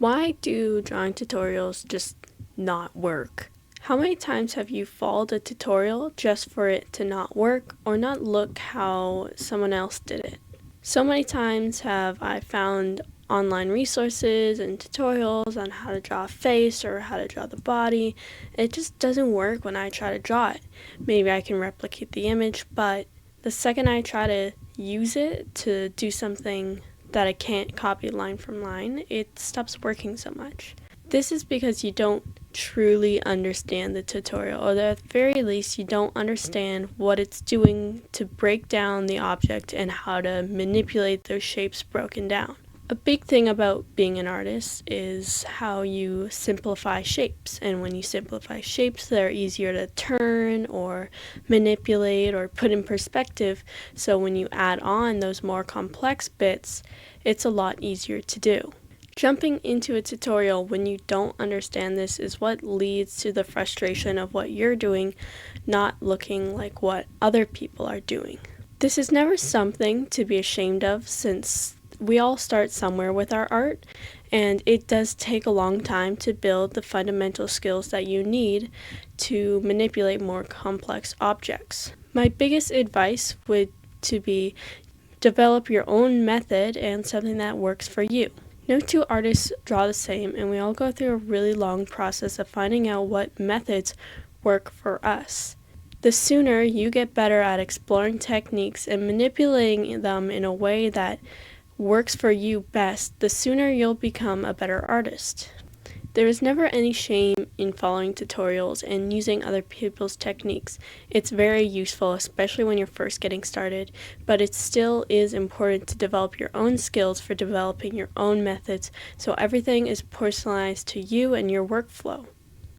Why do drawing tutorials just not work? How many times have you followed a tutorial just for it to not work or not look how someone else did it? So many times have I found online resources and tutorials on how to draw a face or how to draw the body. It just doesn't work when I try to draw it. Maybe I can replicate the image, but the second I try to use it to do something that I can't copy line from line, it stops working so much. This is because you don't truly understand the tutorial, or at the very least you don't understand what it's doing to break down the object and how to manipulate those shapes broken down. A big thing about being an artist is how you simplify shapes, and when you simplify shapes, they're easier to turn or manipulate or put in perspective, so when you add on those more complex bits, it's a lot easier to do. Jumping into a tutorial when you don't understand this is what leads to the frustration of what you're doing not looking like what other people are doing. This is never something to be ashamed of, since we all start somewhere with our art, and it does take a long time to build the fundamental skills that you need to manipulate more complex objects. My biggest advice would to be develop your own method and something that works for you. No two artists draw the same, and we all go through a really long process of finding out what methods work for us. The sooner you get better at exploring techniques and manipulating them in a way that works for you best, the sooner you'll become a better artist. There is never any shame in following tutorials and using other people's techniques. It's very useful, especially when you're first getting started, but it still is important to develop your own skills for developing your own methods, so everything is personalized to you and your workflow.